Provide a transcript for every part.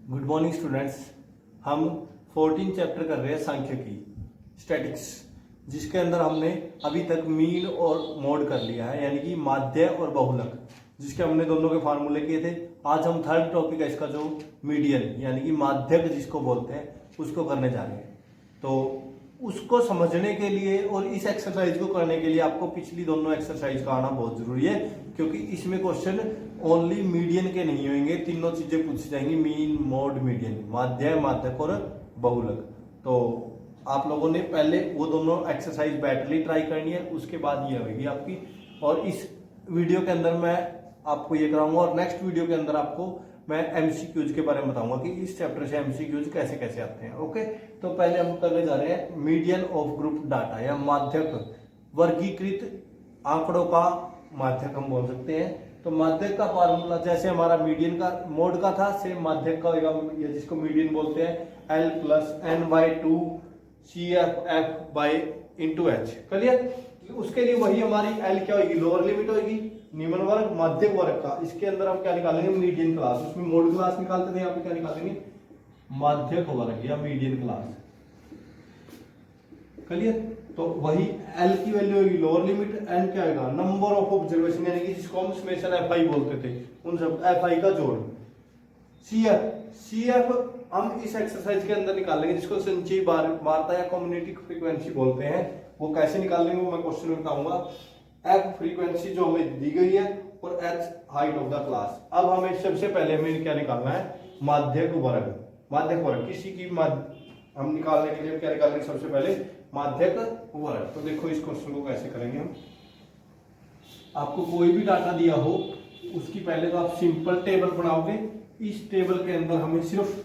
Good morning students. हम 14 chapter कर रहे हैं सांख्यिकी स्टैटिक्स, जिसके अंदर हमने अभी तक मीन और मोड कर लिया है, यानी कि माध्य और बहुलक, जिसके हमने दोनों के फार्मूले किए थे। आज हम थर्ड टॉपिक है इसका, जो मीडियन यानी कि माध्यक जिसको बोलते हैं, उसको करने जा रहे हैं। तो उसको समझने के लिए और इस एक्सरसाइज को करने के लिए आपको पिछली दोनों एक्सरसाइज का आना बहुत जरूरी है, क्योंकि इसमें क्वेश्चन ओनली मीडियन के नहीं होंगे, तीनों चीजें पूछी जाएंगी, मीन मोड मीडियन, माध्य माध्यक और बहुलक। तो आप लोगों ने पहले वो दोनों एक्सरसाइज बैटरली ट्राई करनी है, उसके बाद ये होगी आपकी। और इस वीडियो के अंदर मैं आपको ये कराऊंगा, और नेक्स्ट वीडियो के अंदर आपको मैं एमसीक्यूज के बारे में बताऊंगा कि इस चैप्टर से एमसीक्यूज कैसे कैसे आते हैं। ओके, तो पहले हम करने जा रहे हैं मीडियन ऑफ ग्रुप डाटा या माध्यक, वर्गीकृत आंकड़ों का माध्यक हम बोल सकते हैं। तो माध्यक का फार्मूला जैसे हमारा मीडियन का मोड का था, सेम माध्यक का होगा, ये जिसको मीडियन बोलते हैं, L plus n by two c f f by into h. Clear? उसके लिए वही हमारी L क्या होगी, लोअर लिमिट होगी, निम्न वर्ग मध्यक वर्ग का। इसके अंदर हम क्या निकालेंगे, मीडियन क्लास। उसमें मोड क्लास निकालते थे, यहाँ पे क्या निकालेंगे, माध्यक वर्ग या मीडियन क्लास। क्लियर? तो वही L की वैल्यू होगी लोअर लिमिट, N क्या होगा, नंबर ऑफ ऑब्जर्वेशन, यानी कि जिसको हम समेशन FI बोलते थे, उन सब FI का जोड़। CF हम इस एक्सरसाइज के अंदर निकालेंगे, जिसको संचयी वार्ता या कम्युनिटी फ्रीक्वेंसी बोलते हैं। वो कैसे निकालेंगे वो मैं क्वेश्चन में बताऊंगा। F फ्रीक्वेंसी जो हमें दी गई है और H height of the class. अब हमें सबसे पहले हमें क्या निकालना है, माध्यक वर्ग। माध्यक वर्ग किसी की हम निकालने के लिए क्या निकालेंगे, सबसे पहले माध्यक वर्ग। तो देखो इस क्वेश्चन को कैसे करेंगे हम। आपको कोई भी डाटा दिया हो, उसकी पहले तो आप सिंपल टेबल बनाओगे। इस टेबल के अंदर हमें सिर्फ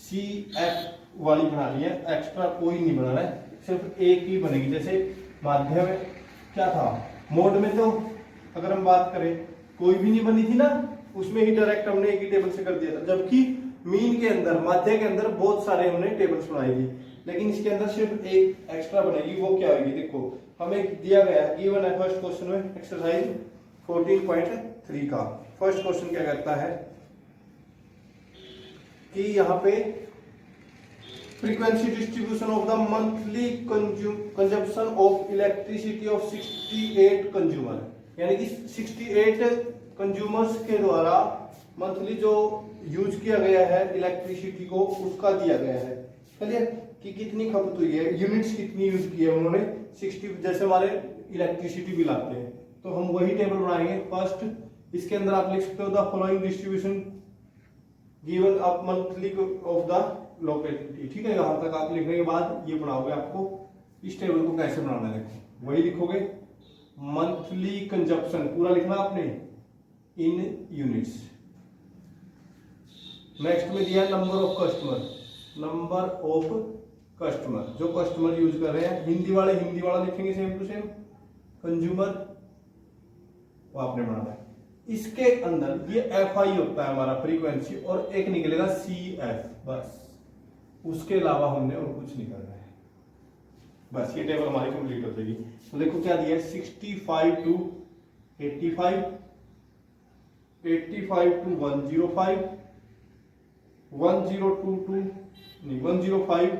CF वाली बनानी है, एक्स्ट्रा कोई नहीं बनाना है, सिर्फ एक ही बनेगी। जैसे माध्य में क्या था, मोड में तो अगर हम बात करें कोई भी नहीं बनी थी ना, उसमें ही डायरेक्ट हमने एक ही टेबल से कर दिया था। जबकि मीन के अंदर, माध्य के अंदर बहुत सारे हमने टेबल्स बनाई थी, लेकिन इसके अंदर सिर्फ एक एक्स्ट्रा बनेगी। वो क्या होगी, देखो हमें दिया गया है, गिवन है फर्स्ट क्वेश्चन में एक्सरसाइज 14.3 का। फर्स्ट क्वेश्चन क्या कहता है कि यहाँ पे frequency distribution of the monthly consumption of elasticity of 68 consumer, यानी कि 68 कंज्यूमर्स के द्वारा मंथली जो यूज किया गया है इलेक्ट्रिसिटी को, उसका दिया गया है। चलिए कि कितनी खपत हुई है, यूनिट्स कितनी यूज की है उन्होंने, 60, जैसे हमारे इलेक्ट्रिसिटी बिल आते हैं, तो हम वही टेबल बनाएंगे। फर्स्ट इसके अंदर आप लिख सकते हो the following distribution given up monthly of the locality. ठीक है, यहां तक आप लिखने के बाद ये बनाओगे। आपको इस टेबल को कैसे बनाना है, देखो वही लिखोगे, मंथली कंजप्शन पूरा लिखना आपने इन यूनिट्स। नेक्स्ट में दिया number of customer, number of customer, जो कस्टमर यूज कर रहे हैं, हिंदी वाले हिंदी वाला लिखेंगे सेम टू सेम, कंज्यूमर वो आपने बनाना है। इसके अंदर ये FI होता है हमारा फ्रीक्वेंसी, और एक निकलेगा CF, बस उसके अलावा हमने और कुछ नहीं करना है। बस ये टेबल हमारी कंप्लीट हो जाएगी। तो देखो क्या दिया है, 65 to 85, 85 to 105, 1022 नहीं 105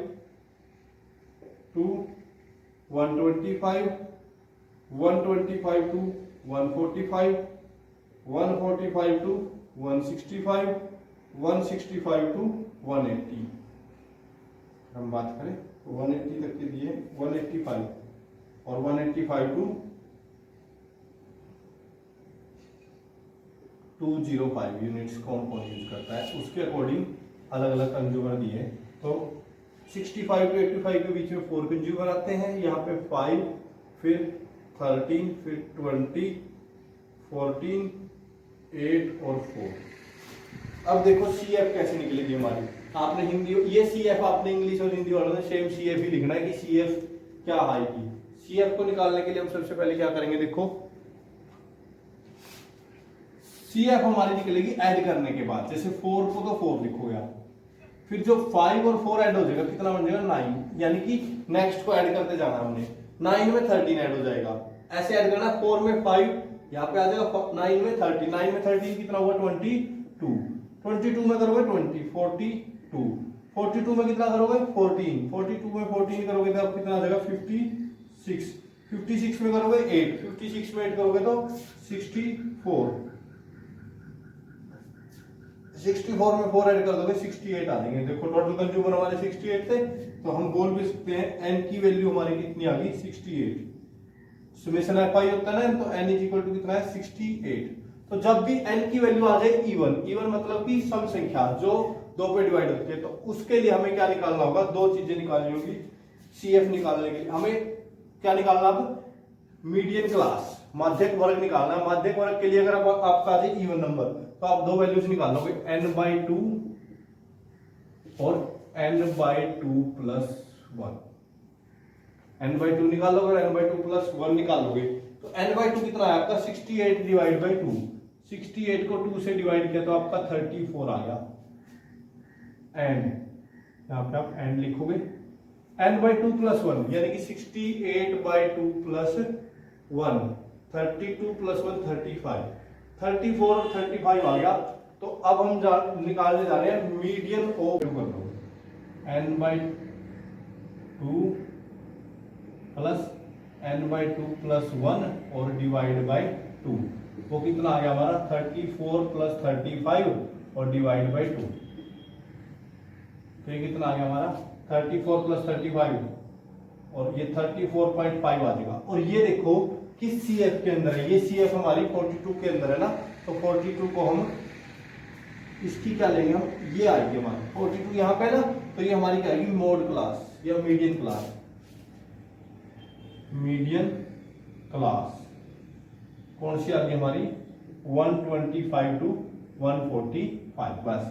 to 125, 125 to 145, 145 to 165, 165 to 180। हम बात करें तो 180 तक के दिए, 185 और 185 टू 205 यूनिट्स कौन कौन यूज करता है, उसके अकॉर्डिंग अलग अलग कंज्यूमर दिए। तो 65 टू 85 के बीच में 4 कंज्यूमर आते हैं, यहाँ पे 5, फिर 13, फिर 20, 14, 8 और 4। अब देखो CF कैसे निकलेगी हमारी। आपने हिंदी, ये CF आपने इंग्लिश और हिंदी वालों ने सेम CF ही लिखना है कि CF क्या आएगी। CF को निकालने के लिए हम सबसे पहले क्या करेंगे, देखो CF हमारी निकलेगी ऐड करने के बाद। जैसे 4 को तो 4 लिखोगे आप, फिर जो 5 और 4 ऐड हो जाएगा, कितना बन जाएगा 9, यानी कि नेक्स्ट को ऐड करते जाना हमने। 9 में 13 ऐड हो जाएगा, ऐसे ऐड करना। 4 में 5, यहाँ पे आ जाएगा 9 में 30, 9 में 13 कितना हुआ 22, 22 में करोगे 20, 42, 42 में कितना करोगे 14, 42 में 14 करोगे तो आप कितना आ जाएगा 56, 56 में करोगे 8, 56 में 8 करोगे तो 64, 64 में 4 ऐड कर दोगे 68 आ जाएंगे। देखो टोटल कंज्यूमर हमारे 68 थे, तो हम बोल भी सकते हैं एन की वैल्यू हमारी कितनी आ गई 68। समेशन एफ आई होता है ना, तो एन इज इक्वल टू कितना है 68। तो जब भी एन की वैल्यू आ जाए इवन, इवन मतलब कि सम संख्या जो 2 पे डिवाइड होती है, तो उसके लिए हमें क्या निकालना होगा, 2 चीजें निकालनी होगी। सीएफ निकालने के लिए हमें क्या निकालना, अब मीडियन क्लास माध्यक वर्ग निकालना है। माध्यक वर्ग के लिए अगर आपका आ जाए इवन नंबर, तो आप 2 वैल्यूज निकाल लोगे n/2 और n/2 प्लस 1। n/2 निकाल लोगे और n/2 प्लस 1 निकाल लोगे, तो n/2 कितना है आपका 68 डिवाइड बाई 2, 68 को 2 से डिवाइड किया तो आपका 34 आ गया। एंड यहाँ पे आप एंड लिखोगे n/2 प्लस 1 यानी कि 68/2 प्लस 1, 32 प्लस 1 35, 34 और 35 आ गया। तो अब हम निकालने जा रहे हैं median of n/2 plus n/2 plus 1 और डिवाइड बाई 2, वो कितना आ गया हमारा 34 प्लस 35 और डिवाइड बाई 2, तो ये कितना आ गया हमारा 34 प्लस 35 और ये 34.5 आ जाएगा। और ये देखो किस CF के अंदर है, ये CF हमारी 42 के अंदर है ना, तो 42 को हम इसकी क्या लेंगे, हम ये आएगी हमारी 42 यहाँ पे ना, तो ये हमारी क्या आएगी मोड क्लास या मीडियन क्लास। मीडियन क्लास कौन सी आ गई हमारी 125 टू 145। बस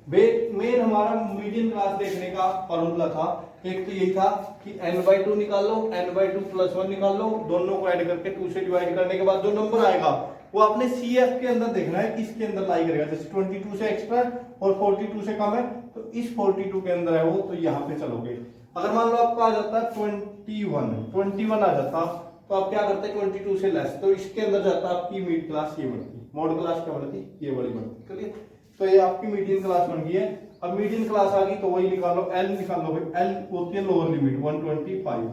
मेन हमारा मीडियन क्लास देखने का फॉर्मूला था, एक तो यही था कि n/2 निकाल लो, n/2 प्लस 1 निकाल लो, दोनों को ऐड करके 2 से डिवाइड करने के बाद जो नंबर आएगा वो आपने CF के अंदर देखना है, किसके अंदर लाई करेगा। जैसे 22 से एक्स्ट्रा और 42 से कम है, तो इस 42 के अंदर है वो, तो यहाँ पे चलोगे। अगर मान लो आपका आ जाता 21 आ जाता, तो आप क्या करते 22 से लेस, तो इसके अंदर जाता आपकी मिड क्लास ये बढ़ती, मॉड क्लास क्या बढ़ती, ये बड़ी बढ़ती। चलिए, तो ये आपकी मीडियन क्लास बन गई है। अब मीडियन क्लास आ गई तो वही निकालो, L निकालो भाई, L होती है लोअर लिमिट 125।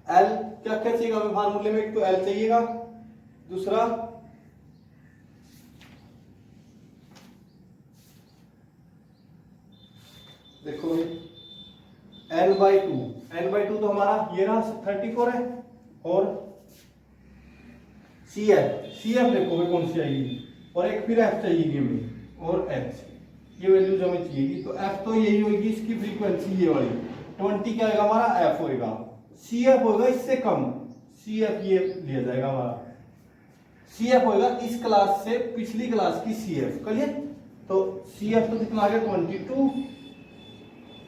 L क्या क्या चाहिएगा हमें फार्मूले में, एक तो L चाहिएगा, दूसरा देखो n/2 तो हमारा ये रहा 34 है, और CF देखो भाई कौन सी आएगी, और एक फिर F चाहिए हमें, और H ये वैल्यूज हमें चाहिए। तो F तो यही होगी, इसकी फ्रीक्वेंसी ये वाली 20 क्या आएगा हमारा F होएगा, CF होगा इससे कम, CF ये लिया जाएगा हमारा, CF होगा इस क्लास से पिछली क्लास की CF। करिए, तो CF तो कितना आ गया 22,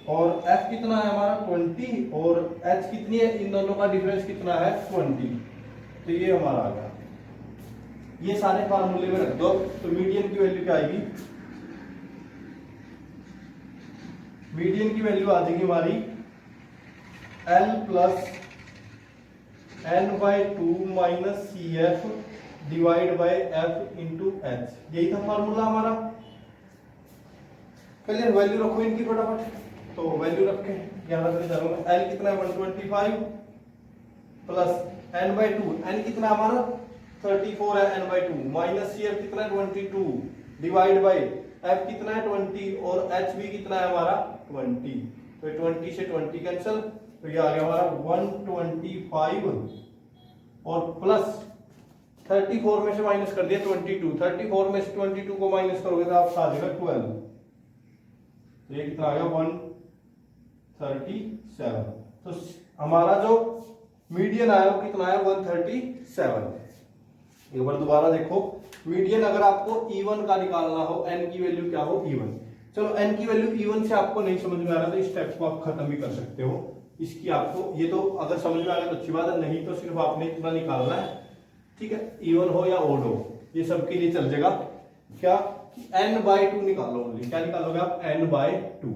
और F कितना है हमारा 20, और H कितनी है, इन दोनों का डिफरेंस कितना है 20, तो ये हमारा आ गया। ये सारे फार्मूले में रख दो, तो मीडियन की वैल्यू क्या आएगी, मीडियन की वैल्यू आ जाएगी हमारी L plus n/2 minus CF divide by F into H। यही था फार्मूला हमारा। चलिए वैल्यू रखो इनकी फटाफट, तो वैल्यू रखे याद रखने जा रहा हूं। L कितना है 125 प्लस n/2, n कितना हमारा 34 है n/2, माइनस CF कितना है 22 डिवाइड बाय F कितना है 20, और H भी कितना है हमारा 20, तो 20 से 20 कैंसिल, तो ये आ गया हमारा 125 और प्लस 34 में से माइनस कर दिया 22, 34 में से 22 को माइनस करोगे तो आपका आ जाएगा 12, तो ये कितना आ गया 137। तो हमारा जो मीडियन आया वो कितना है 137। एक बार दोबारा देखो, मीडियन अगर आपको इवन का निकालना हो, n की वैल्यू क्या हो इवन, चलो n की वैल्यू इवन से आपको नहीं समझ में आ रहा तो इस स्टेप को आप खत्म भी कर सकते हो। इसकी आपको ये तो अगर समझ में आ गया तो अच्छी बात है, नहीं तो सिर्फ आपने इतना निकालना है, ठीक है, इवन हो या ओड हो, ये सबके लिए चल जाएगा। क्या n/2 निकालो, ओनली क्या निकालोगे आप n/2,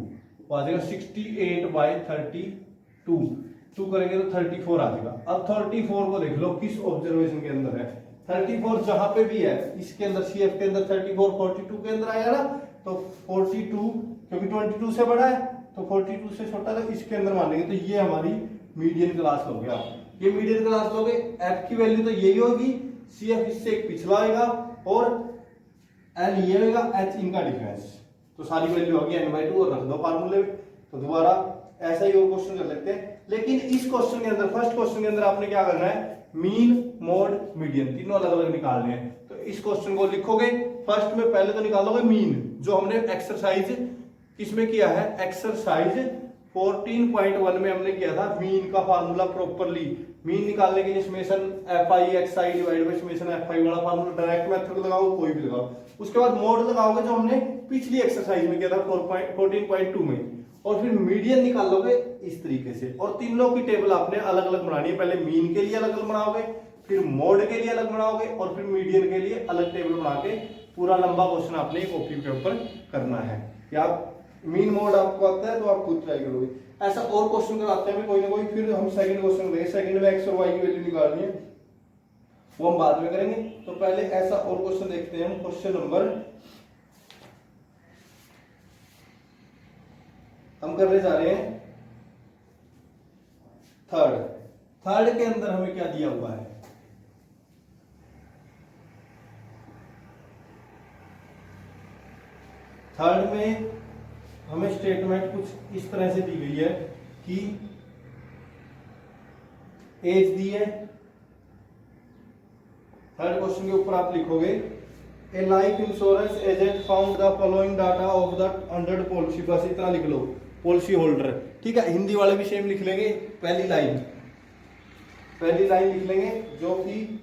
वो आ जाएगा 68/32, 2 करेंगे तो 34 आ जाएगा। अब 34 को देख लो किस ऑब्जर्वेशन के अंदर है, 34 जहां पे भी है इसके अंदर CF के अंदर 34 42 के अंदर आया ना, तो 42 क्योंकि 22 से बड़ा है तो 42 से छोटा था इसके अंदर मानेंगे, तो ये हमारी मीडियन क्लास हो गया। ये मीडियन क्लास लोगे, F की वैल्यू तो यही होगी, CF इससे एक पिछला होगा और L ये होगा, H इनका डिफरेंस, तो सारी वैल्यू होगी n/2 और रख दो फार्मूले में। तो दोबारा ऐसा ही और क्वेश्चन कर लेते हैं, लेकिन इस क्वेश्चन के अंदर फर्स्ट क्वेश्चन के अंदर आपने क्या करना है, मीन मोड मीडियन तीनों अलग अलग निकालने हैं। तो इस क्वेश्चन को लिखोगे, फर्स्ट में पहले तो निकालोगे मीन, जो हमने एक्सरसाइज किसमें किया है, एक्सरसाइज 14.1 में हमने किया था मीन का फार्मूला प्रॉपरली। मीन निकालने के लिए summation fi(xi) divide by summation fi वाला फार्मूला डायरेक्ट मेथड लगाओ, कोई भी लगाओ। उसके बाद मोड लगाओगे जो हमने पिछली एक्सरसाइज में किया था 14.2 में, और फिर मीडियन निकालोगे इस तरीके से। और तीनों की टेबल आपने अलग अलग बनानी है, पहले मीन के लिए अलग अलग बनाओगे, फिर मोड के लिए अलग बनाओगे और फिर मीडियन के लिए अलग टेबल बना के पूरा लंबा क्वेश्चन आपने कॉपी के ऊपर करना है। या मीन मोड आपको आता है तो आप खुद ट्राई करोगे। ऐसा और क्वेश्चन कराते हैं कोई ना कोई, फिर हम सेकंड क्वेश्चन करेंगे। सेकंड में x और y की वैल्यू निकालनी है, वो हम बाद में करेंगे। तो पहले ऐसा और क्वेश्चन देखते हैं, क्वेश्चन नंबर हम करने जा रहे हैं थर्ड के अंदर हमें क्या दिया हुआ है, थर्ड में हमें स्टेटमेंट कुछ इस तरह से दी गई है कि एज दी है। थर्ड क्वेश्चन के ऊपर आप लिखोगे ए life insurance agent found the following data of the under policy, बस इतना लिख लो, पॉलिसी होल्डर। ठीक है, हिंदी वाले भी सेम लिख लेंगे। पहली लाइन लिख लेंगे जो कि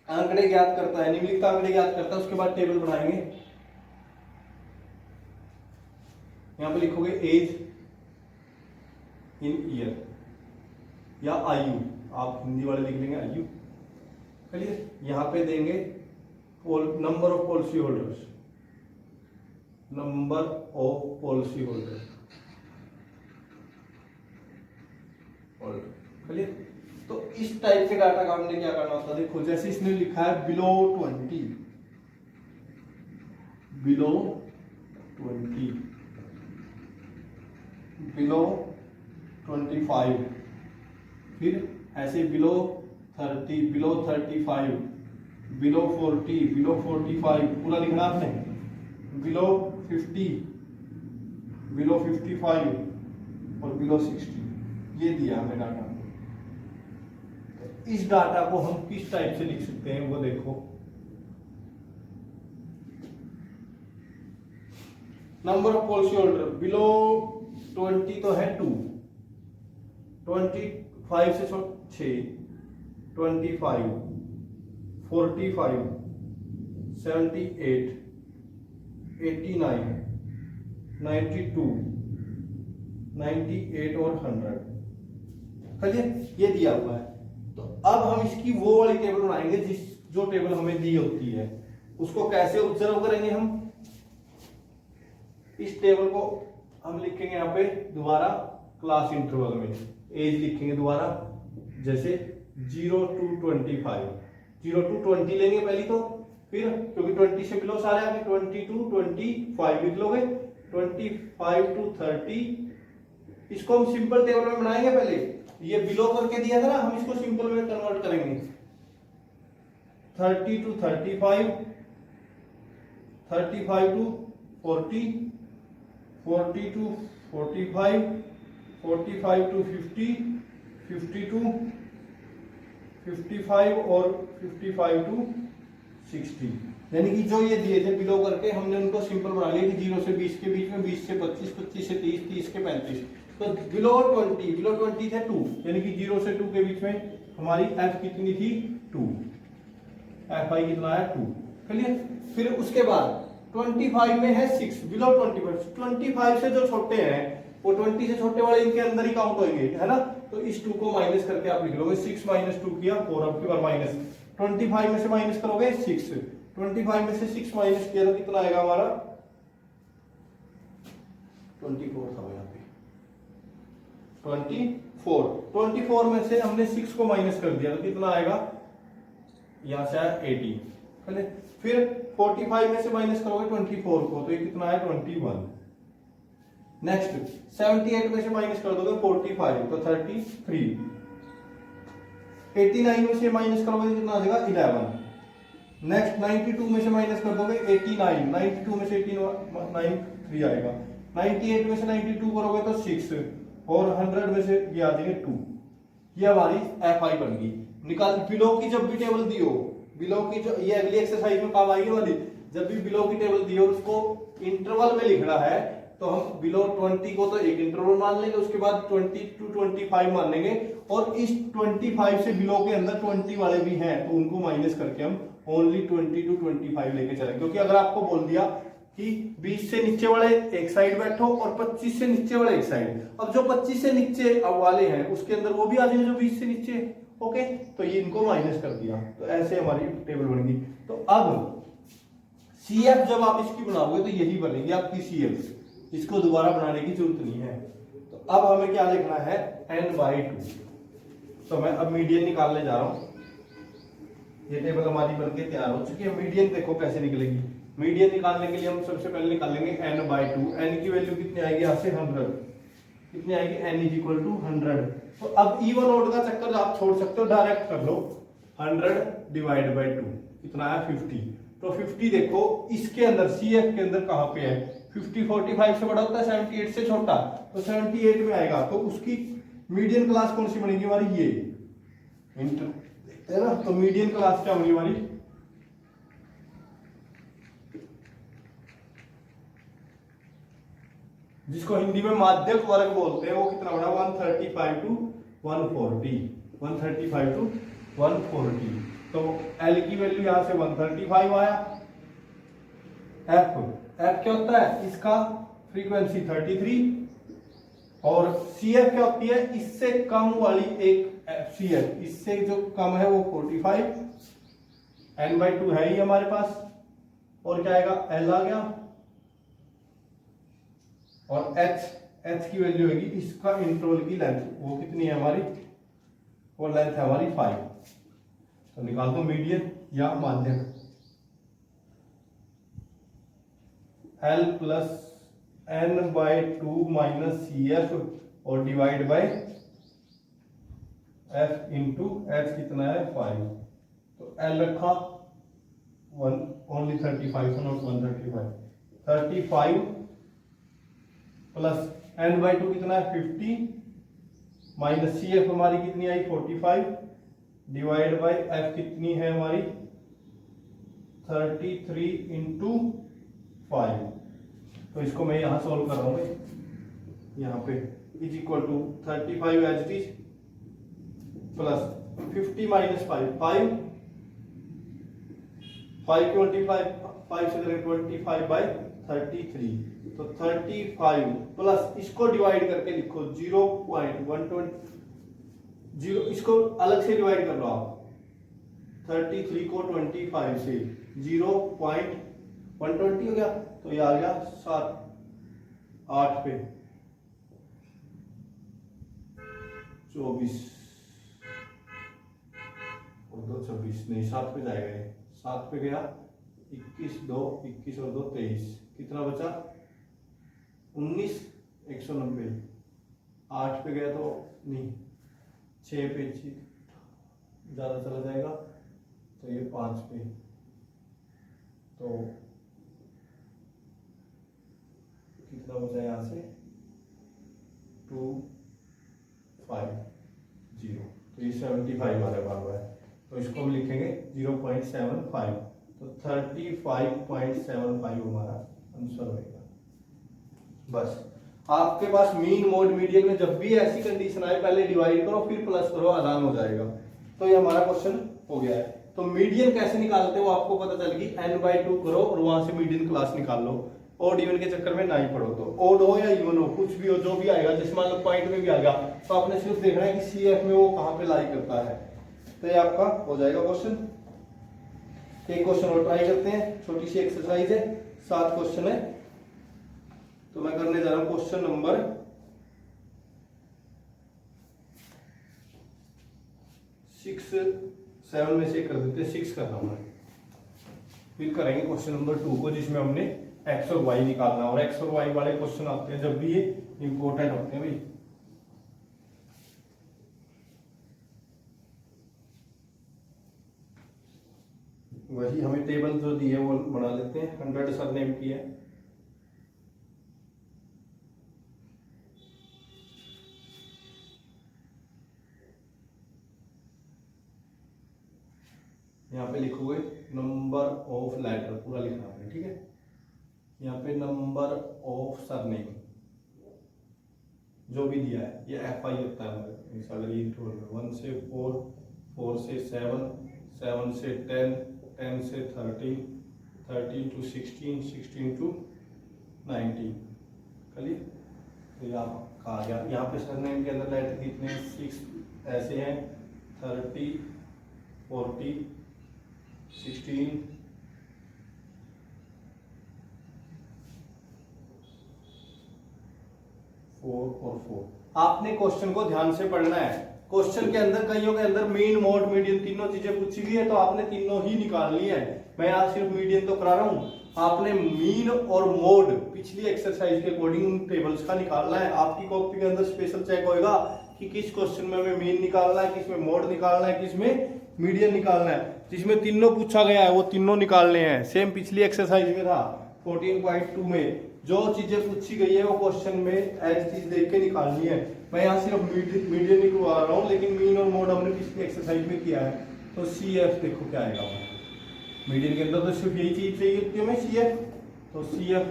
आंकड़े ज्ञात करता है, निम्नलिखित आंकड़े ज्ञात करता है। उसके बाद टेबल बनाएंगे, यहां पे लिखोगे एज इन ईयर या आयु, आप हिंदी वाले लिख लेंगे आयु। क्लियर, यहां पे देंगे number of policy holders, number of policy holder. Clear, तो इस टाइप के डाटा का हमने क्या करना होता है, देखो जैसे इसने लिखा है बिलो 20, बिलो 25, फिर ऐसे बिलो 30, बिलो 35, बिलो 40, बिलो 45 पूरा लिखना आपने, बिलो 50, बिलो 55 और बिलो 60, ये दिया हमें डाटा। इस डाटा को हम किस टाइप से लिख सकते हैं वो देखो, number of policy holder below 20 तो है 2, 25 से 6, 25, 45, 78, 89, 92, 98 और 100। चलिए, ये दिया हुआ है। तो अब हम इसकी वो वाली टेबल बनाएंगे जो टेबल हमें दी होती है। उसको कैसे ऑब्जर्व करेंगे हम, इस टेबल को हम लिखेंगे यहाँ पे दोबारा क्लास इंटरवल में, एज लिखेंगे दोबारा, जैसे 0 to 25, 0 to 20 लेंगे पहली, तो फिर क्योंकि 20 से बिलो सारे आगे 20 to 25 लिख लोगे, 25 to 30। इसको हम सिंपल टेबल में बनाएंगे। पहले ये बिलो करके दिया था ना, हम इसको सिंपल में कन्वर्ट करेंगे, 30 to 35, 35 to 40, 40 to 45, 45 to 50, 50 to 55 और 55 to 60। यानी कि जो ये दिए थे बिलो करके हमने उनको सिंपल बना लिया कि 0 से 20 के बीच में, 20 से 25, 25 से 30, 30 के 35। तो बिलो 20 थे 2, यानी कि 0 से 2 के बीच में हमारी एफ कितनी थी 2, एफ आई कितना है 2। क्लियर, फिर उसके बाद 25 में है 6, बिलो 25 से जो छोटे हैं वो 20 से छोटे वाले इनके अंदर ही काउंट होंगे, है ना। तो इस 2 को माइनस करके आप लिख लोगे, 6 - 2 किया 4, अब की बार माइनस 25 में से माइनस करोगे 6, 25 में से 6 माइनस किया तो कितना आएगा हमारा 24 था यहाँ पे 24। 4, 24 में से हमने 6 को माइनस कर दिया तो कितना आएगा, यहां से आया 80। फिर 45 में से माइनस करोगे 24 को तो ये कितना आया 21। नेक्स्ट 78 में से माइनस कर दोगे 45 तो 33। 89 में से माइनस करोगे तो कितना आ जाएगा 11। नेक्स्ट 92 में से माइनस कर दोगे 89, 92 में से 93 आएगा। 98 में से 92 करोगे तो 6 और 100 में से ये आ जाएंगे 2। ये हमारी FI बन गई। निकाल बिलो की जब भी टेबल दी हो, बिलो की जो ये अगली एक्सरसाइज में काम आएगी वाली, जब भी बिलो की टेबल दी हो उसको इंटरवल में लिखना है तो हम बिलो 20 को तो एक इंटरवल मान लेंगे, उसके बाद 20 to 25 मान लेंगे और इस 25 से बिलो के अंदर 20 वाले भी हैं तो उनको माइनस करके हम ओनली 20 to 25 लेके चलेंगे। क्योंकि अगर आपको बोल दिया कि 20 से नीचे वाले एक साइड बैठो और 25 से नीचे वाले एक साइड, अब जो 25 से नीचे वाले हैं उसके अंदर वो भी आ जाएंगे जो 20 से नीचे, ओके, तो ये इनको माइनस कर दिया तो ऐसे हमारी टेबल बन गई। तो अब CF जब आप इसकी बनाओगे तो यही बनेगी आपकी CF, इसको दोबारा बनाने की जरूरत नहीं है। तो अब हमें क्या लिखना है n/2। तो मैं अब मीडियन निकालने जा रहा हूं। ये टेबल हमारी बनके तैयार हो चुकी है। मीडियन देखो कैसे निकलेगी। मीडियन निकालने के लिए हम सबसे पहले निकालेंगे n/2। n की वैल्यू कितनी आएगी, यहां से 100 कितनी आएगी, n = 100। तो अब इवन ऑड का चक्कर आप छोड़ सकते हो, डायरेक्ट कर लो 100/2 कितना है 50। तो 50 देखो इसके अंदर CF के अंदर कहां पे है, 50 45 से बड़ा होता है, 78 से छोटा, तो 78 में आएगा। तो उसकी मीडियन क्लास कौन सी बनेगी हमारी, ये इंटर देखते हैं ना। तो मीडियन क्लास क्या होगी हमारी, जिसको हिंदी में माध्यक वर्ग बोलते हैं, वो कितना बड़ा 135 to 140, 135 to 140। तो L की वैल्यू यहां से 135 आया। F क्या होता है, इसका फ्रीक्वेंसी 33 और CF क्या होती है, इससे कम वाली एक CF, इससे जो कम है वो 45, n/2 है ही हमारे पास। और क्या आएगा, L आ गया और H की वैल्यू होगी इसका इंटरवल की लेंथ, वो कितनी है हमारी, वो लेंथ है हमारी 5। तो निकाल दो मीडियन या माध्यक। L + n/2 - CF और डिवाइड बाय F × H कितना है 5। तो L रखा 1 ओनली 35 नॉट 135, 35 प्लस n/2 कितना है 50 माइनस CF हमारी कितनी आई 45 डिवाइड बाय F कितनी है हमारी 33 × 5। तो इसको मैं यहां सॉल्व कर रहा हूं, यहाँ पे = 35 एज इट इज प्लस 50 - 5 5 5 से करें 25/33। तो 35 प्लस इसको डिवाइड करके लिखो 0.120, इसको अलग से डिवाइड कर लो आप, 33 को 25 से 0.120 हो गया। तो ये आ गया 7 8 पे 24 और 2 26, नहीं 7 पे जाएगा, ये 7 पे गया 21 2 21 और 2 23, कितना बचा 19 190, 8 पे गया तो नहीं 6 पे ज्यादा चला जाएगा तो ये 5 पे, तो कितना बचा यहाँ से 250, तो ये 75 वाला भाग है। तो इसको हम लिखेंगे 0.75, तो 35.75 हमारा आंसर होगा। बस आपके पास मीन मोड मीडियन में जब भी ऐसी कंडीशन आए पहले डिवाइड करो फिर प्लस करो, आसान हो जाएगा। तो ये हमारा क्वेश्चन हो गया है। तो मीडियन कैसे निकालते हो आपको पता चल गई, n/2 करो और वहां से मीडियन क्लास निकाल लो। ओड इवन के चक्कर में ना ही पढ़ो, तो ओड हो या इवन हो कुछ भी हो जो भी आएगा, जैसे मान लो पॉइंट में भी आएगा तो आपने सिर्फ देखना है कि CF में वो कहां पे लाई करता है। तो ये आपका हो जाएगा क्वेश्चन। एक क्वेश्चन और ट्राई करते हैं, छोटी सी एक्सरसाइज है, 7 क्वेश्चन है। तो मैं करने जा रहा हूं क्वेश्चन नंबर 6 7 में से कर देते हैं, 6 करना होगा। फिर करेंगे क्वेश्चन नंबर 2 को, जिसमें हमने एक्स और वाई निकालना, और एक्स और वाई वाले क्वेश्चन आते हैं जब भी ये इंपॉर्टेंट होते हैं भाई। वही हमें टेबल जो दी है वो बना लेते हैं। 100 सरनेम की है। यहाँ पे लिखोगे नंबर ऑफ लेटर, पूरा लिखना है, ठीक है। यहाँ पे नंबर ऑफ सरनेम जो भी दिया है, ये FI होता है हमारे मिसाल ये इंटरवल में 1 से 4, 4 से 7, 7 से 10, 10 से 13, 13 to 16, 16 to 19। चलिए तो यहाँ कहा गया, यहाँ पे सरनेम के अंदर लेटर कितने 6 ऐसे हैं, 30, 40, 16, 4 और 4। आपने क्वेश्चन को ध्यान से पढ़ना है। क्वेश्चन के अंदर कईयों के अंदर मीन, मोड, मीडियन तीनों चीजें पूछी गई है, तो आपने तीनों ही निकालनी है। मैं यहाँ सिर्फ मीडियन तो करा रहा हूँ, आपने मीन और मोड पिछली एक्सरसाइज के अकॉर्डिंग उन टेबल्स का निकालना है। आपकी कॉपी के अंदर स्पेशल चेक होएगा कि किस क्वेश्चन में हमें मीन निकालना है, किस में मोड निकालना है, किस में मीडियन निकालना है। जिसमें तीनों पूछा गया है वो तीनों निकालने हैं। सेम पिछली एक्सरसाइज में था 14.2 में जो चीजें पूछी गई है वो क्वेश्चन में एज चीज देख के निकालनी है। मैं यहाँ सिर्फ मीडियन निकलवा रहा हूँ, लेकिन मीन और मोड हमने पिछली एक्सरसाइज में किया है। तो CF देखो क्या आएगा, मीडियन के अंदर तो सिर्फ यही चीज चाहिए होती है हमें, CF। तो CF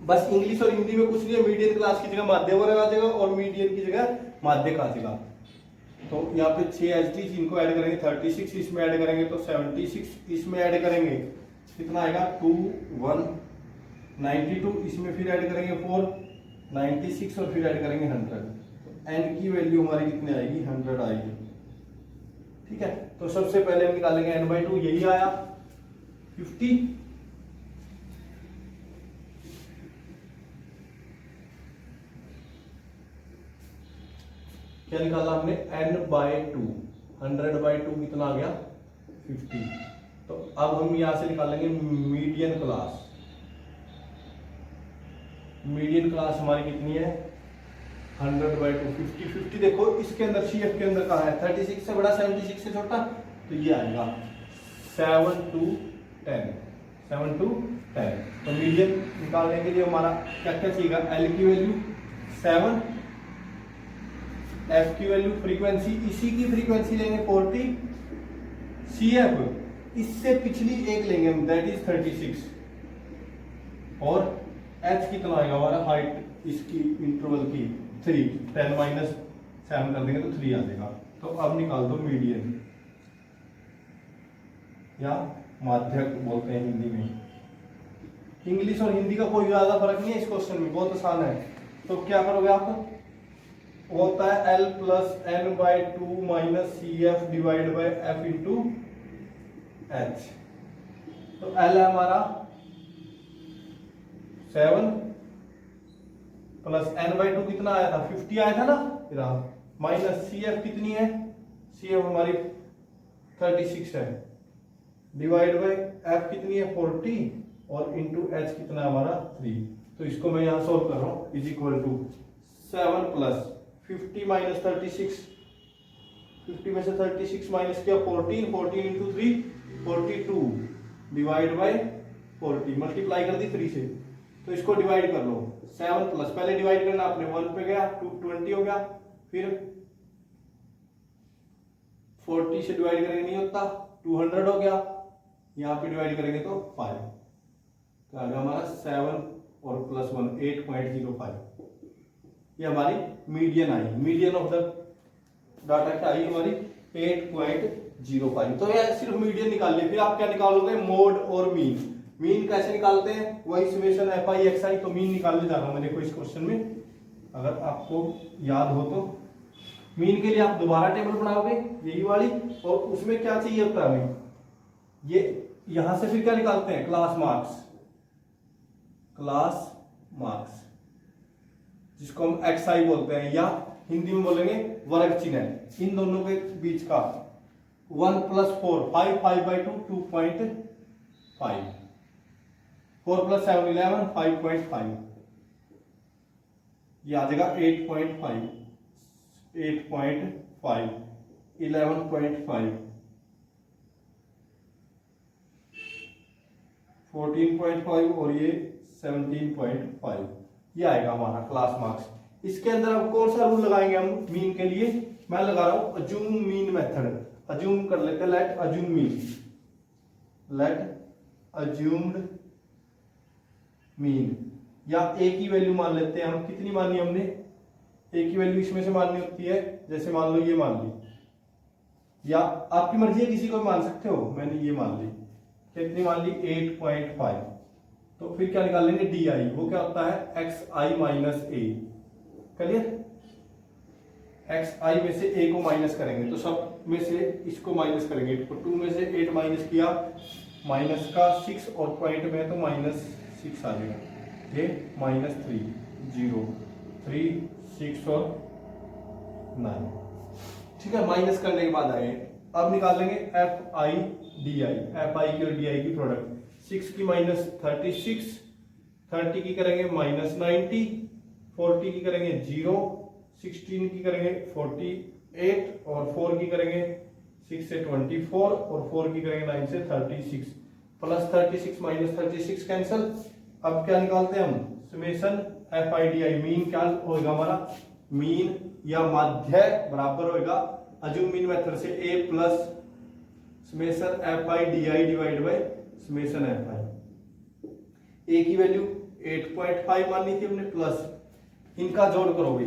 बस इंग्लिश और हिंदी में कुछ नहीं है, मीडियन क्लास की जगह माध्य वर्ग आ जाएगा और मीडियन की जगह माध्यक आ जाएगा। तो यहाँ पे 6 एचडीज, इनको ऐड करेंगे 36, इसमें ऐड करेंगे तो 76, इसमें ऐड करेंगे कितना आएगा 2 1 92, इसमें फिर ऐड करेंगे 4 96 और फिर ऐड करेंगे 100। तो एन की वैल्यू हमारी कितनी आएगी 100 आएगी, ठीक है। तो सबसे पहले हम निकालेंगे n/2, यही आया 50। क्या निकाला हमने n/2, 100/2 कितना आ गया 50। तो अब हम यहां से निकालेंगे मीडियन क्लास। मीडियन क्लास हमारी कितनी है 100/2, 50 50। देखो इसके अंदर CF के अंदर कहा है 36 से बड़ा 76 से छोटा, तो ये आएगा 7 to 10, 7 to 10। तो मीडियन निकालने के लिए हमारा क्या क्या चाहिए, L की वैल्यू 7, F की वैल्यू फ्रीक्वेंसी, इसी की फ्रीक्वेंसी लेंगे 40, CF इससे पिछली एक लेंगे हम, दैट इज 36, और H कितना आएगा हमारा हाइट इसकी इंटरवल की 3, 10 - 7 कर देंगे तो 3 आ जाएगा। तो अब निकाल दो मीडियन, या माध्यक बोलते हैं हिंदी में। इंग्लिश और हिंदी का कोई ज्यादा फर्क नहीं है इस क्वेश्चन में, बहुत आसान है। तो क्या करोगे आप, होता है L + n/2 - CF divide by F into H। तो L है हमारा 7 प्लस n/2 कितना आया था 50 आया था ना, माइनस CF कितनी है, CF हमारी 36 है, डिवाइड बाय F कितनी है 40, और इंटू H कितना है हमारा 3। तो इसको मैं यहां सोल्व कर रहा हूं, इज इक्वल टू 7 + 50 - 36, 50 में से 36 माइनस किया 14, 14 इंटू 3 42, डिवाइड बाय 40, मल्टीप्लाई कर दी 3 से। तो इसको डिवाइड कर लो, 7 प्लस, पहले डिवाइड करना आपने 1 पे गया 20 हो गया, फिर 40 से डिवाइड करेंगे नहीं होता 200 हो गया, यहाँ पे डिवाइड करेंगे तो 5। तो आ गया हमारा 7 और +1 8.05। ये हमारी median I, median of the data क्या आई हमारी 8.05। तो ये सिर्फ मीडियन निकाल लिया। फिर आप क्या निकालोगे, मोड और मीन। मीन कैसे निकालते हैं, वही समेशन FI XI। तो मीन निकालने जा रहा हूं मैं, देखो इस क्वेश्चन में अगर आपको याद हो तो मीन के लिए आप दोबारा टेबल बनाओगे यही वाली, और उसमें क्या चाहिए होता है हमें, ये यहां से फिर क्या निकालते हैं क्लास मार्क्स, क्लास मार्क्स जिसको हम XI बोलते हैं, या हिंदी में बोलेंगे वर्ग चिन्ह, इन दोनों के बीच का 1 + 4 5 5/2 2.5 4 + 7 11 5.5 ये आ जाएगा 8.5 8.5 11.5 14.5 और ये 17.5 ये आएगा हमारा क्लास मार्क्स। इसके अंदर अब कौन सा रूल लगाएंगे हम मीन के लिए, मैं लगा रहा हूं अज्यूम मीन मेथड। अज्यूम कर लेते हैं, let assume mean, let assumed mean, या ए की वैल्यू मान लेते हैं हम। कितनी मानी हमने, ए की वैल्यू इसमें से माननी होती है, जैसे मान लो ये मान ली, या आपकी मर्जी है किसी को भी मान सकते हो, मैंने ये मान ली, कितनी मान ली 8.5। तो फिर क्या निकाल लेंगे डी आई, वो क्या होता है एक्स आई माइनस ए। क्लियर, एक्स आई में से ए को माइनस करेंगे तो सब में से इसको माइनस करेंगे, तो 2 में से 8 माइनस किया, माइनस का 6 और पॉइंट में तो -6 आ जाएगा, ये -3 0 3 6 और 9। ठीक है, माइनस करने के बाद आए, अब निकालेंगे F I D I, F I की और डी आई की प्रोडक्ट। 6 की -36, 30 की करेंगे -90, 40 की करेंगे 0, 16 की करेंगे 48 और 4 की करेंगे 6 से 24 और 4 की करेंगे 9 से 36, प्लस 36 माइनस 36 कैंसिल। अब क्या निकालते हैं हम, summation F I D I, mean क्या होगा हमारा, मीन या माध्य बराबर होगा अज्यूम मीन मेथड से A plus summation F I D I divide by summation F I. A की वैल्यू 8.5 मानी थी हमने, प्लस इनका जोड़ करोगे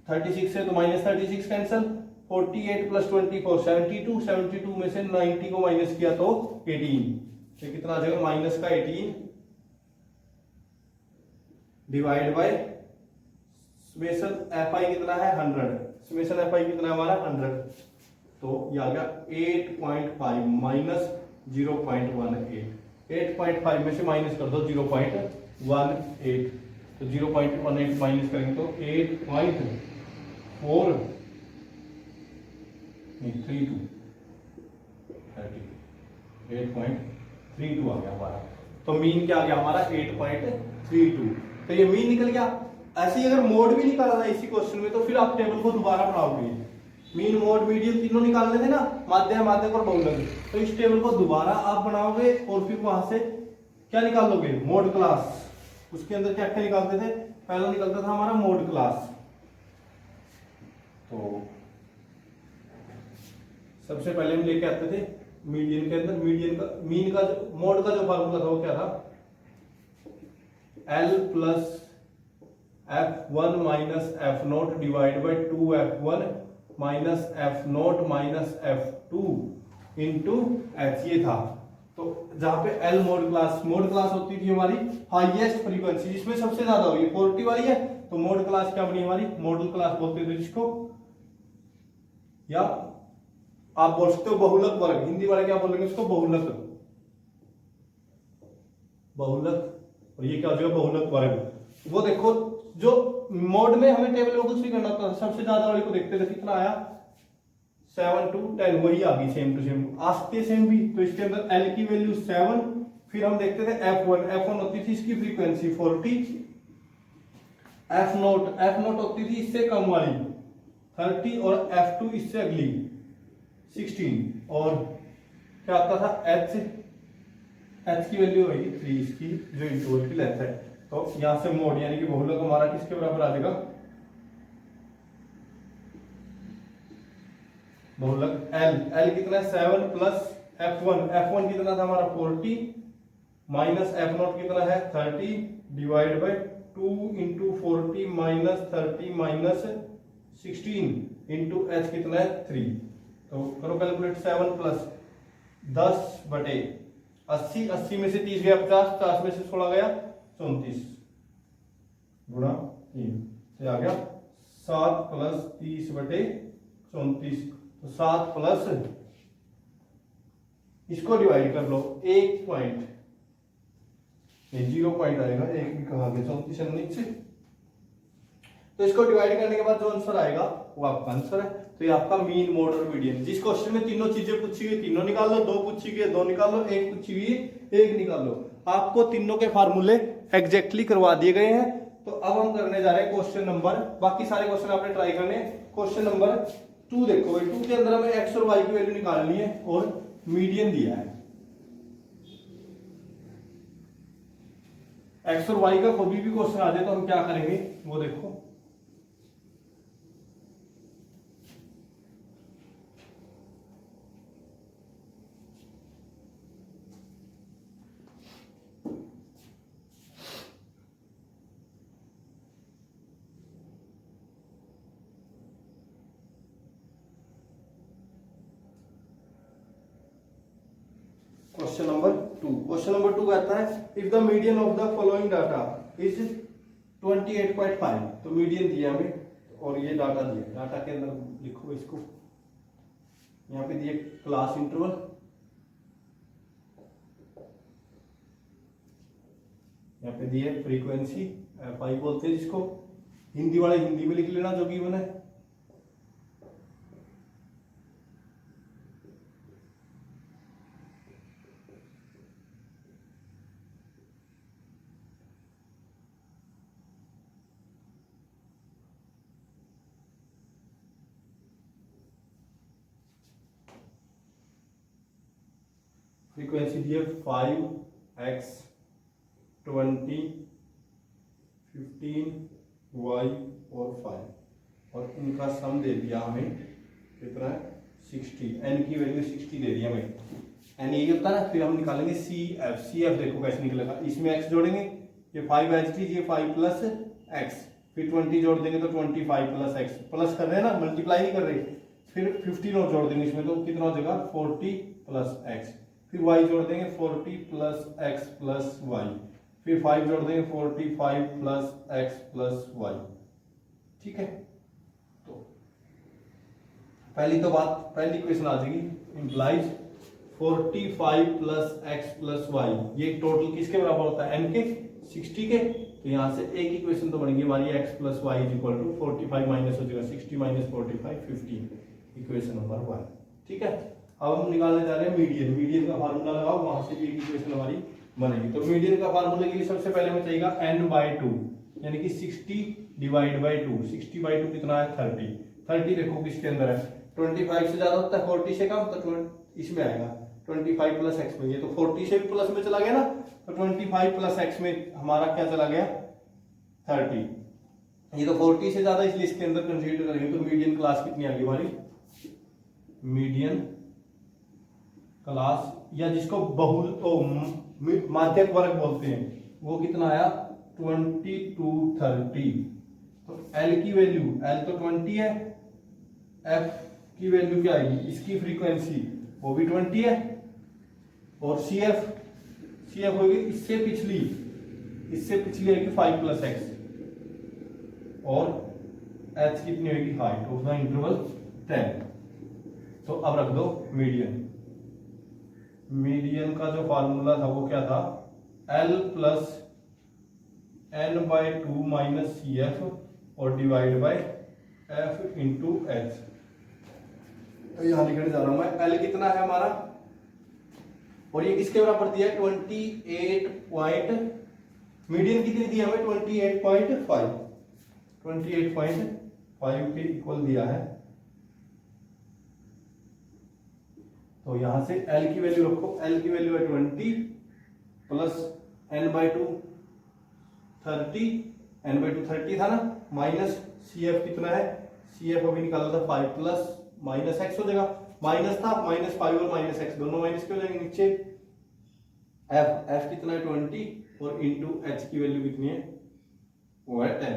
36 से तो -36 कैंसिल, 48 + 24 72, 72 में से 90 को माइनस किया तो 18, तो कितना आ जाएगा माइनस का 18 डिवाइड बाय समेशन एफ आई कितना है 100, समेशन एफ आई कितना है हमारा 100, तो ये आ गया 8.5 माइनस 0.18, 8.5 में से माइनस कर दो 0.18, तो 0.18 माइनस करेंगे तो 8.4 नहीं 32 8.32 आ गया हमारा। तो मीन क्या आ गया हमारा 8.32। तो ये मीन निकल गया। ऐसे ही अगर मोड भी निकालना है इसी क्वेश्चन में, तो फिर आप टेबल को दोबारा बनाओगे, मीन मोड मीडियन तीनों निकालने थे ना, माध्य माध्यक और बहुलक, तो इस टेबल को दोबारा आप बनाओगे और फिर वहां से क्या निकाल लोगे, मोड क्लास। उसके अंदर क्या क्या निकालते थे, पहला निकलता था हमारा मोड क्लास। तो सबसे पहले हम लेके आते थे मीडियन के अंदर, मीडियन का मीन का मोड का जो फार्मूला था वो क्या था, L plus F1 minus F0 divide by 2F1 minus F0 minus F2 into H, ये था। तो जहां पे L मोड क्लास होती थी हमारी हाईएस्ट फ्रीक्वेंसी, जिसमें सबसे ज्यादा होगी 40 वाली है, तो मोड क्लास क्या बनी हमारी, मॉडल क्लास बोलते थे जिसको, या आप बोल सकते हो बहुलक वर्ग, हिंदी वाले क्या बोलेंगे इसको, बहुलक, और ये क्या हो जाएगा बहुलक वर्ग। वो देखो जो मोड में हमें टेबल में कुछ भी करना होता था, सबसे ज्यादा वाली को देखते थे, कितना आया 7 to 10, वही आ गई सेम टू सेम, आस्ते सेम भी। तो इसके अंदर L की वैल्यू 7, फिर हम देखते थे F1 होती थी इसकी फ्रीक्वेंसी 40, F0 होती थी इससे कम वाली 30, और F2 इससे अगली 16, और क्या आता था H की वैल्यू होगी 3 इसकी, जो इंटरवल की लेंथ है। तो यहां से मोड यानी कि बहुलक हमारा किसके बराबर आ जाएगा, बहुलक L कितना है 7 प्लस F1 कितना था हमारा 40 माइनस F0 कितना है 30 divide by 2 into 40 minus 30 minus 16 into H कितना है 3। तो करो कैलकुलेट, 7 प्लस 10 बटे 80 में से 30 गया 50 में से 16 गया 34 गुणा 3, तो आ गया 7 प्लस 30 बटे 34, तो 7 प्लस इसको डिवाइड कर लो 1 पॉइंट, 0 पॉइंट आएगा, 1 भी कहा गया 34 से। तो इसको डिवाइड करने के बाद जो आंसर आएगा वो आपका आंसर है। तो ये आपका मीन, मोड और मीडियन। जिस क्वेश्चन में तीनों चीजें पूछी गई तीनों निकाल लो, दो पूछी गई दो निकाल लो, एक पूछी गई एक निकाल लो। आपको तीनों के फार्मूले एग्जैक्टली करवा दिए गए हैं। तो अब हम करने जा रहे हैं क्वेश्चन नंबर, बाकी सारे क्वेश्चन आपने ट्राई करने। क्वेश्चन नंबर 2 देखो भाई, 2 के अंदर हमें एक्स और वाई की वैल्यू निकालनी है और मीडियन दिया है। एक्स और वाई का कोई भी क्वेश्चन आ जाए तो हम क्या करेंगे वो देखो। क्वेश्चन नंबर 2, क्वेश्चन नंबर 2 कहता है if the median of the following data is 28.5, तो मीडियन दिया हमें और ये डाटा दिया। डाटा के अंदर लिखो इसको, यहाँ पे दिए क्लास इंटरवल, यहाँ पे दिए फ्रीक्वेंसी एफ बोलते हैं जिसको, हिंदी वाले हिंदी में लिख लेना जो गिवन है। फ्रीक्वेंसी दी है 5x 20 15 y और 5, और इनका सम दे दिया हमें कितना है 60। n की वैल्यू 60 दे दी हमें। n यही होता है ना। फिर हम निकालेंगे CF। CF देखो कैसे निकलेगा, इसमें x जोड़ेंगे, ये 5 ये 5 प्लस x, फिर 20 जोड़ देंगे तो 25 प्लस x, प्लस कर रहे हैं ना, मल्टीप्लाई नहीं कर रहे। फिर 15 और जोड़ देंगे इसमें तो कितना हो जाएगा 40 प्लस x, फिर y जोड़ देंगे 40 प्लस x प्लस y, फिर 5 जोड़ देंगे 45 प्लस x प्लस y। ठीक है, तो पहली तो बात, पहली इक्वेशन आ जाएगी implies 45 plus x plus y, ये टोटल किसके बराबर होता है n के 60 के। तो यहां से एक इक्वेशन तो बनेगी हमारी x plus y is equal to 45 minus हो जाएगा 60 माइनस 45 15, इक्वेशन नंबर 1। ठीक है, अब हम निकालने जा रहे हैं मीडियन। मीडियन का फार्मूला लगाओ, वहां से भी एक इक्वेशन हमारी बनेगी। तो मीडियन का फार्मूले के लिए सबसे पहले हमें चाहिएगा n/2, यानी कि 60 डिवाइड बाई 2। 60 बाई 2 कितना है 30। 30 देखो किसके अंदर है, 25 से ज्यादा होता है 40 से कम, तो इसमें आएगा 25 प्लस एक्स में। ये तो 40 से भी प्लस में चला गया ना, तो 25 प्लस एक्स में हमारा क्या चला गया 30। ये तो 40 से ज्यादा, इसलिए इसके अंदर कंसीडर करेंगे। तो मीडियन क्लास कितनी आ गई हमारी, मीडियन क्लास या जिसको बहुल तो माध्यक वर्ग बोलते हैं, वो कितना आया 20 to 30। तो L की वैल्यू, L तो 20 है, F की वैल्यू क्या आएगी, इसकी फ्रीक्वेंसी वो भी 20 है, और CF होगी इससे पिछली आएगी 5 प्लस एक्स, और H कितनी होगी हाइट ऑफ द इंटरवल 10। तो अब रख दो मीडियन का जो फार्मूला था वो क्या था, L plus n/2 minus CF और divide by F into H। तो यहां लिखने जा रहा हूं मैं, L कितना है हमारा, और ये किसके बराबर दिया है 28 मीडियन कितनी दी हमें 28.5 के इक्वल दिया है। तो यहां से L की वैल्यू रखो, L की वैल्यू है 20 प्लस n/2 30, n/2 30 था ना, माइनस CF कितना है, CF अभी निकाला था 5 प्लस माइनस x हो जाएगा, माइनस था -5 और -x दोनों माइनस के हो जाएंगे नीचे। F कितना है 20 और इंटू h की वैल्यू कितनी है वो है 10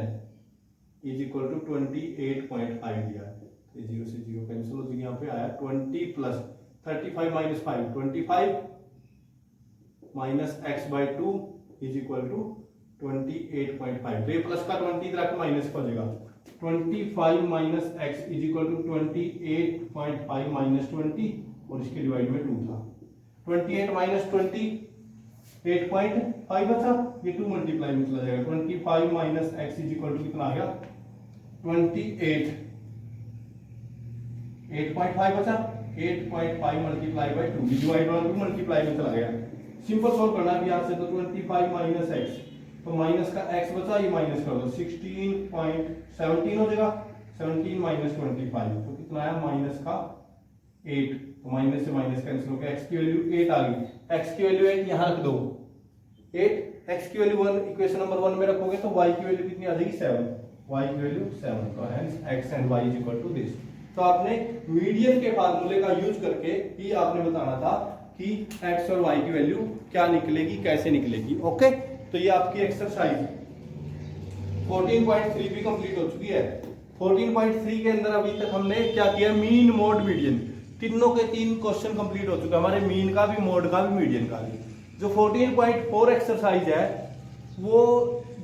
इज इक्वल टू 28.5 दिया है। 0 से 0 कैंसिल हो जाएगी, यहाँ पे आया 20 plus 35 minus 5 25 minus x/2 is equal to 28.5। ये प्लस का 20 इधर आके माइनस हो जाएगा, 25 minus x is equal to 28.5 minus 20, और इसके डिवाइड में 2 था। 28 माइनस 20 8.5 बचा, ये 2 मल्टीप्लाई में चला जाएगा। 25 minus x is equal to कितना आ गया 28, 8.5 बचा, 8.5 मल्टीप्लाई बाई 2, डिवाइड वाला भी मल्टीप्लाई में चला गया। सिंपल सॉल्व करना है यहाँ से, तो 25 माइनस एक्स, तो माइनस का x बचा, ये माइनस कर दो, 16.17 हो जाएगा। 17 माइनस 25 तो कितना आया, माइनस का 8, तो माइनस से माइनस कैंसिल हो गया, x की वैल्यू 8 आ गई, x की वैल्यू 8 यहाँ रख दो, 8, x की वैल्यू 1 इक्वेशन नंबर 1 में रखोगे तो y की वैल्यू कितनी आ जाएगी, 7, y की वैल्यू 7, तो hence x and y is equal to this. तो आपने मीडियन के फार्मूले का यूज करके ही आपने बताना था कि x और y की वैल्यू क्या निकलेगी, कैसे निकलेगी। ओके, तो ये आपकी एक्सरसाइज 14.3 भी कंप्लीट हो चुकी है। 14.3 के अंदर अभी तक हमने क्या किया, मीन मोड मीडियन, तीनों के तीन क्वेश्चन कंप्लीट हो चुके हैं, हमारे मीन का भी, मोड का भी, मीडियन का भी। जो 14.4 एक्सरसाइज है वो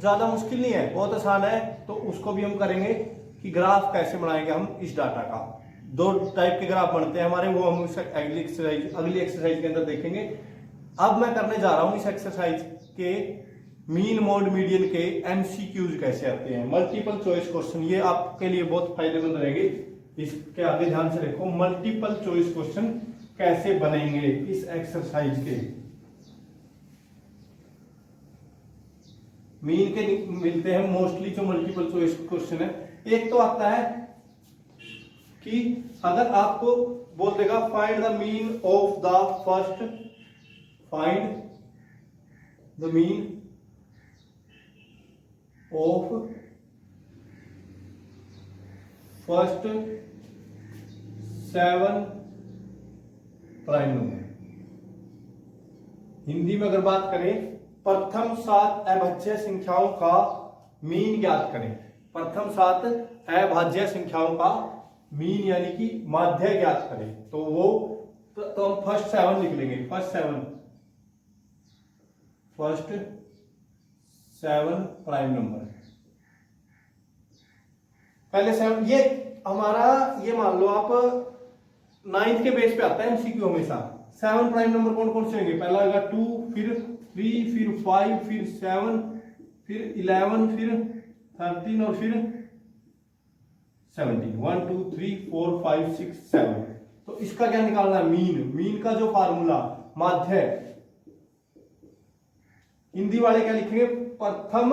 ज्यादा मुश्किल नहीं है, बहुत आसान है, तो उसको भी हम करेंगे कि ग्राफ कैसे बनाएंगे हम इस डाटा का। दो टाइप के ग्राफ बनते हैं हमारे, वो हम अगली एक्सरसाइज के अंदर देखेंगे। अब मैं करने जा रहा हूं इस एक्सरसाइज के मीन मोड मीडियन के एमसीक्यूज कैसे आते हैं, मल्टीपल चॉइस क्वेश्चन। ये आपके लिए बहुत फायदेमंद रहेंगे, इसके आगे ध्यान से देखो, मल्टीपल चॉइस क्वेश्चन कैसे बनेंगे इस एक्सरसाइज के। मीन के मिलते हैं मोस्टली जो मल्टीपल चॉइस क्वेश्चन है। एक तो आता है कि अगर आपको बोल देगा find the mean of the first, find the mean of first 7 prime number. Hindi में अगर बात करें, प्रथम 7 अभाज्य संख्याओं का मीन ज्ञात करें। प्रथम 7 अभाज्य संख्याओं का मीन यानी कि माध्य ज्ञात करें, तो वो तो हम फर्स्ट 7 लिख लेंगे, फर्स्ट 7 प्राइम नंबर। पहले 7, ये हमारा, ये मान लो आप 9th के बेस पे आता है एमसीक्यू हमेशा। 7 प्राइम नंबर कौन कौन से होंगे, पहला आएगा 2, फिर 3, फिर 5, फिर 7, फिर 11, फिर 13 और फिर 17। 1 2 3 4 5 6 7। तो इसका क्या निकालना है, मीन। मीन का जो फार्मूला, माध्य, हिंदी वाले क्या लिखेंगे, प्रथम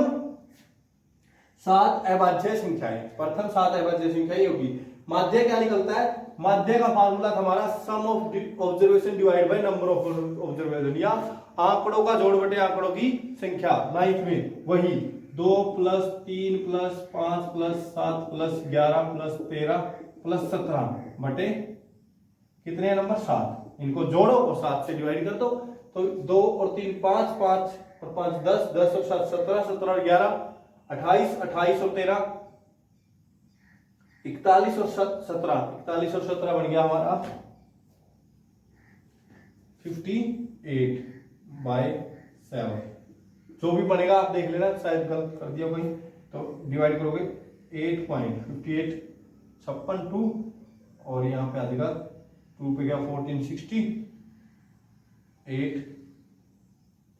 7 अभाज्य संख्याएं, प्रथम 7 अभाज्य संख्याएं होगी। माध्य क्या निकलता है, माध्य का फार्मूला हमारा sum of observation divide by number of observation, या आंकड़ों का जोड़ बटे आंकड़ों की संख्या। 9th में वही 2 + 3 + 5 + 7 + 11 + 13 + 17 बटे कितने नंबर, 7। इनको जोड़ो और 7 से डिवाइड कर दो, तो 2 और 3 5, 5 और 5 10, 10 और 7 17, 17 और 11 28, 28 और 13 41 और 17, 41 और 17 बन गया हमारा 58/7। जो भी बनेगा आप देख लेना, शायद गलत कर दिया कोई, तो डिवाइड करोगे 8.58 56 2, और यहाँ पे आ जाएगा 2 पे गया 14 60 8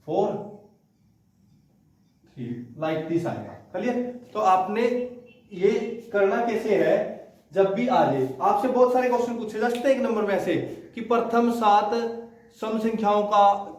4 3, लाइक दिस आएगा। चलिए, तो आपने ये करना कैसे है, जब भी आ जाए आपसे बहुत सारे क्वेश्चन पूछे जा सकते हैं एक नंबर में ऐसे कि प्रथम 7 सम संख्याओं का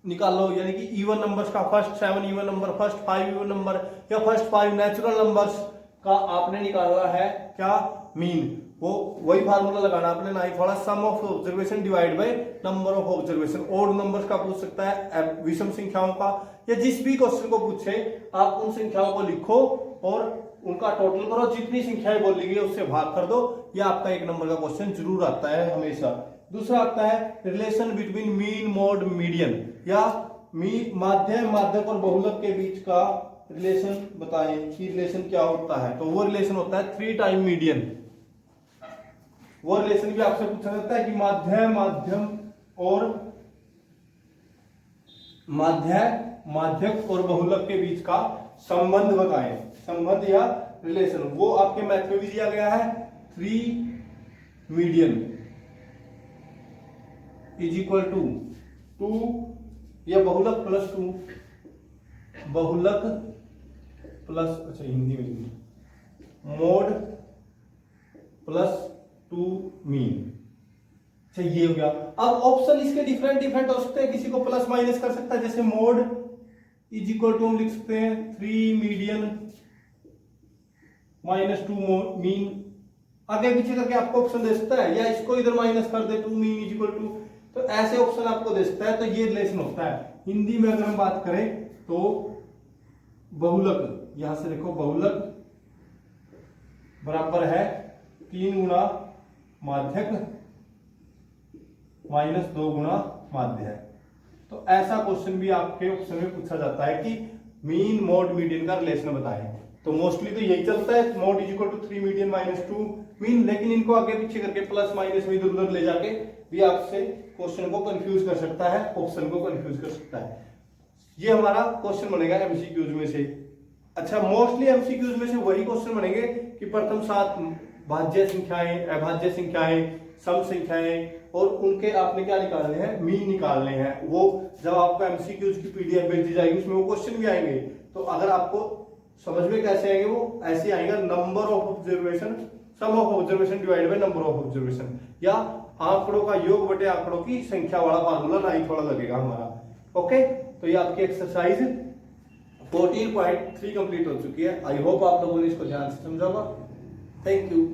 निकालो, यानी कि इवन नंबर्स का, first 7 even number, first 5 even number, या फर्स्ट 5 नेचुरल नंबर्स का आपने निकालना है क्या, मीन। वो वही फार्मूला लगाना आपने, ना ही थोड़ा sum of observation divide by number of observation. Odd numbers का पूछ सकता है, विषम संख्याओं का, या जिस भी क्वेश्चन को पूछे आप उन संख्याओं को लिखो और उनका टोटल करो, जितनी संख्याएं बोली गई उससे भाग कर दो। ये आपका एक नंबर का क्वेश्चन जरूर आता है हमेशा। दूसरा आता है relation between mean mode median, या माध्य, माध्यक और बहुलक के बीच का रिलेशन बताएं कि रिलेशन क्या होता है। तो वो रिलेशन होता है 3 टाइम मीडियन। वो रिलेशन भी आपसे पूछा जाता है कि माध्य, माध्यम और माध्यक और बहुलक के बीच का संबंध बताएं, संबंध या रिलेशन। वो आपके मैथ में भी दिया गया है, 3 मीडियन इज इक्वल टू 2 या बहुलक प्लस 2, बहुलक प्लस, अच्छा हिंदी में मोड प्लस टू मीन। अच्छा ये हो गया। अब ऑप्शन इसके डिफरेंट डिफरेंट हो सकते हैं, किसी को प्लस माइनस कर सकता है, जैसे मोड इज इक्वल टू हम लिख सकते हैं 3 मीडियन माइनस 2 मीन, आगे पीछे करके आपको ऑप्शन दे सकता है, या इसको इधर माइनस कर दे 2 मीन इज इक्वल टू, तो ऐसे ऑप्शन आपको दे सकता है। तो ये रिलेशन होता है। हिंदी में अगर हम बात करें तो बहुलक, यहां से देखो बहुलक बराबर है 3 गुना माध्यक माइनस 2 गुना माध्य है। तो ऐसा क्वेश्चन भी आपके ऑप्शन में पूछा जाता है कि मीन मोड मीडियन का रिलेशन बताएं। तो मोस्टली तो यही चलता है, mode is equal to 3 median minus 2 mean, लेकिन इनको आगे पीछे करके प्लस माइनस में इधर उधर ले जाके भी आपसे क्वेश्चन को कंफ्यूज कर सकता है, ऑप्शन को कंफ्यूज कर सकता है। ये हमारा क्वेश्चन बनेगा एमसीक्यूज में से। अच्छा, मोस्टली एमसीक्यूज में से वही क्वेश्चन बनेंगे कि प्रथम 7 भाज्य संख्याएं, अभाज्य संख्याएं, सम संख्याएं, और उनके आपने क्या निकालने हैं, मीन निकालने हैं। वो जब आपको एमसीक्यूज की पीडीएफ भेज दी जाएगी उसमें वो क्वेश्चन भी आएंगे। तो अगर आपको समझ में कैसे आएंगे, वो ऐसे आएगा, number of observation, sum of observation divide by number of observation, या आंकड़ों का योग बटे आंकड़ों की संख्या वाला फार्मूला 9th वाला लगेगा हमारा। ओके, तो ये आपकी एक्सरसाइज 14.3 कंप्लीट हो चुकी है। आई होप आप लोगों ने इसको ध्यान से समझा होगा। Thank you.